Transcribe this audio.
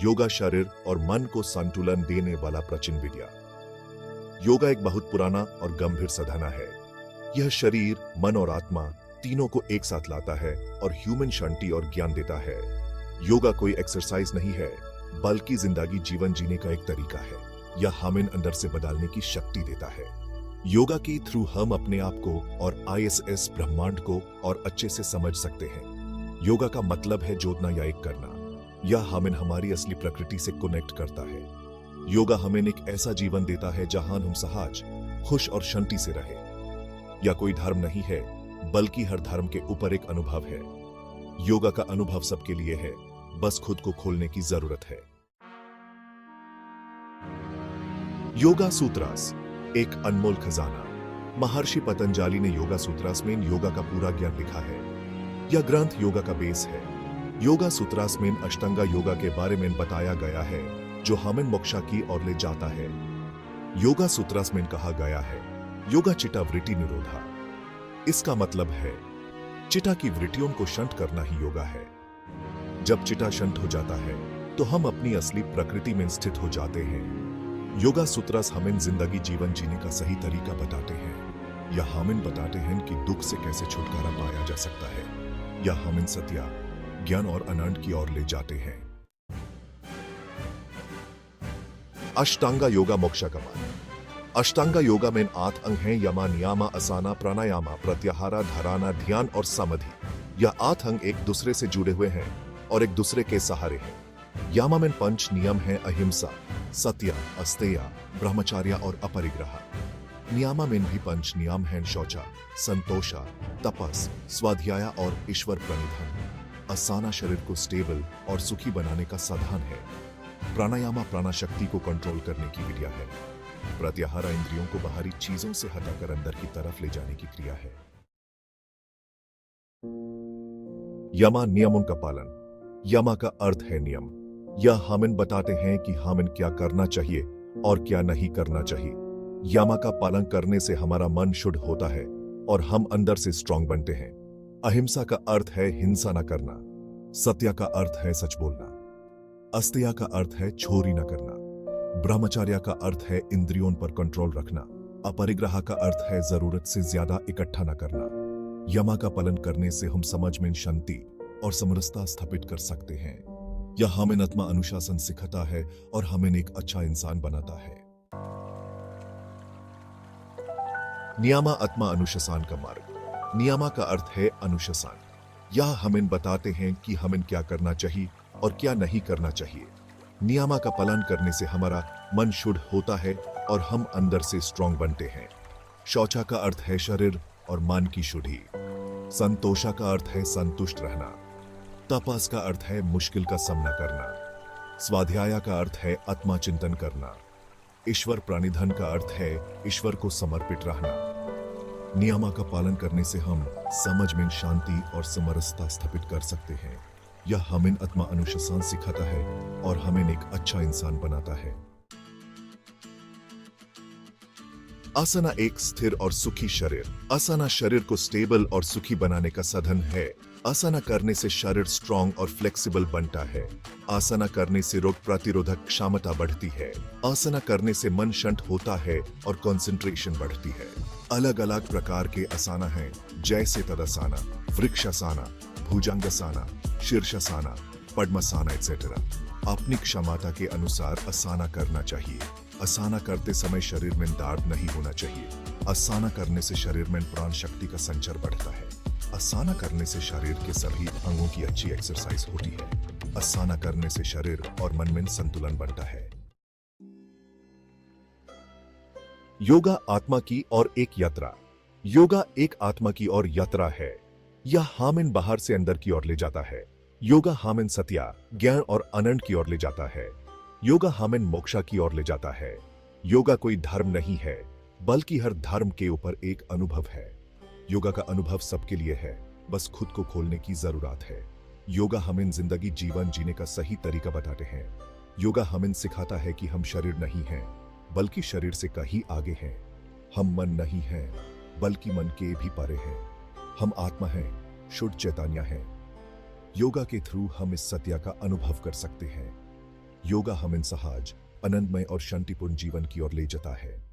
योगा शरीर और मन को संतुलन देने वाला प्राचीन विद्या। योगा एक बहुत पुराना और गंभीर साधना है। यह शरीर, मन और आत्मा तीनों को एक साथ लाता है और ह्यूमन शांति और ज्ञान देता है। योगा कोई एक्सरसाइज नहीं है, बल्कि जिंदगी जीवन जीने का एक तरीका है। यह हमें अंदर से बदलने की शक्ति देता है। योगा के थ्रू हम अपने आप को और आईएसएस ब्रह्मांड को और अच्छे से समझ सकते हैं। योगा का मतलब है जोड़ना या एक करना। यह हमें हमारी असली प्रकृति से कनेक्ट करता है। योगा हमें एक ऐसा जीवन देता है जहां हम सहज, खुश और शांति से रहे। यह कोई धर्म नहीं है, बल्कि हर धर्म के ऊपर एक अनुभव है। योगा का अनुभव सबके लिए है, बस खुद को खोलने की जरूरत है। योगा सूत्रास एक अनमोल खजाना। महर्षि पतंजलि ने योगा सूत्रास में योगा का पूरा ज्ञान लिखा है। यह ग्रंथ योगा का बेस है। योगा सूत्रास में अष्टांग योगा के बारे में बताया गया है, जो हमें मोक्ष की ओर ले जाता है। योगा सूत्रास में कहा गया है, योगा चिटा वृत्ति निरोधा। इसका मतलब है चिटा की वृत्तियों को शांत करना ही योगा है। जब चिटा शांत हो जाता है तो हम अपनी असली प्रकृति में स्थित हो जाते हैं। योगा सूत्रास हमें जिंदगी जीवन जीने का सही तरीका बताते हैं। यह हमें बताते हैं कि दुख से कैसे छुटकारा पाया जा सकता है। यह हमें सत्य, ज्ञान और आनंद की ओर ले जाते हैं। अष्टांग योगा मोक्ष का मार्ग। अष्टांग योगा में 8 अंग हैं: यमा, नियमा, आसना, प्राणायामा, प्रत्याहार, धारणा, ध्यान और समाधि। यह 8 अंग एक दूसरे से जुड़े हुए हैं और एक दूसरे के सहारे हैं। यमा में 5 नियम हैं: अहिंसा, सत्य, अस्तेय, ब्रह्मचर्य और अपरिग्रह। नियमा में भी 5 नियम हैं: शौचा, संतोष, तपस, स्वाध्याय और ईश्वर प्रणिधान। आसना शरीर को स्टेबल और सुखी बनाने का साधन है। प्राणायामा प्राणशक्ति को कंट्रोल करने की विद्या है। प्रत्याहार इंद्रियों को बाहरी चीजों से हटाकर अंदर की तरफ ले जाने की क्रिया है। यमा नियमों का पालन। यमा का अर्थ है नियम। यह हमें बताते हैं कि हमें क्या करना चाहिए और क्या नहीं करना चाहिए। यमा का पालन करने से हमारा मन शुद्ध होता है और हम अंदर से स्ट्रांग बनते हैं। अहिंसा का अर्थ है हिंसा न करना। सत्य का अर्थ है सच बोलना। अस्तेय का अर्थ है चोरी न करना। ब्रह्मचर्य का अर्थ है इंद्रियों पर कंट्रोल रखना। अपरिग्रह का अर्थ है जरूरत से ज्यादा इकट्ठा न करना। यमा का पालन करने से हम समाज में शांति और समरसता स्थापित कर सकते हैं। यह हमें आत्मा अनुशासन सिखाता है और हमें एक अच्छा इंसान बनाता है। नियमा आत्मा अनुशासन का मार्ग। नियमा का अर्थ है अनुशासन। यह हमें बताते हैं कि हमें क्या करना चाहिए और क्या नहीं करना चाहिए। नियमा का पालन करने से हमारा मन शुद्ध होता है और हम अंदर से स्ट्रांग बनते हैं। शौचा का अर्थ है शरीर और मन की शुद्धि। संतोषा का अर्थ है संतुष्ट रहना। तपस का अर्थ है मुश्किल का सामना करना। स्वाध्याय का अर्थ है आत्मा चिंतन करना। ईश्वर प्रणिधान का अर्थ है ईश्वर को समर्पित रहना। नियमा का पालन करने से हम समझ में शांति और समरसता स्थापित कर सकते हैं। यह हमें आत्मा अनुशासन सिखाता है और हमें एक अच्छा इंसान बनाता है। आसना एक स्थिर और सुखी शरीर। आसना शरीर को स्टेबल और सुखी बनाने का साधन है। आसना करने से शरीर स्ट्रांग और फ्लेक्सिबल बनता है। आसना करने से रोग प्रतिरोधक क्षमता बढ़ती है। आसना करने से मन शांत होता है और कंसंट्रेशन बढ़ती है। अलग अलग प्रकार के आसना हैं, जैसे तदासना, वृक्षासना, भुजंगासना, शीर्षासना, पद्मासना एक्सेट्रा। अपनी क्षमता के अनुसार आसना करना चाहिए। आसना करते समय शरीर में दर्द नहीं होना चाहिए। आसना करने से शरीर में प्राण शक्ति का संचार बढ़ता है। आसना करने से शरीर के सभी अंगों की अच्छी एक्सरसाइज होती है। आसना करने से शरीर और मन में संतुलन बनता है। योगा आत्मा की और एक यात्रा। योगा एक आत्मा की और यात्रा है। यह हमें बाहर से अंदर की ओर ले जाता है। योगा हमें सत्य, ज्ञान और आनंद की ओर ले जाता है। योगा हमें मोक्ष की ओर ले जाता है। योगा कोई धर्म नहीं है, बल्कि हर धर्म के ऊपर एक अनुभव है। योगा का अनुभव सबके लिए है, बस खुद को खोलने की जरूरत है। योगा हमें जिंदगी जीवन जीने का सही तरीका बताते हैं। योगा हमें सिखाता है कि हम शरीर नहीं हैं, बल्कि शरीर से कहीं आगे हैं। हम मन नहीं हैं, बल्कि मन के भी परे हैं। हम आत्मा हैं, शुद्ध चैतन्य हैं। योगा के थ्रू हम इस सत्य का अनुभव कर सकते हैं। योगा हमें सहज, आनंदमय और शांतिपूर्ण जीवन की ओर ले जाता है।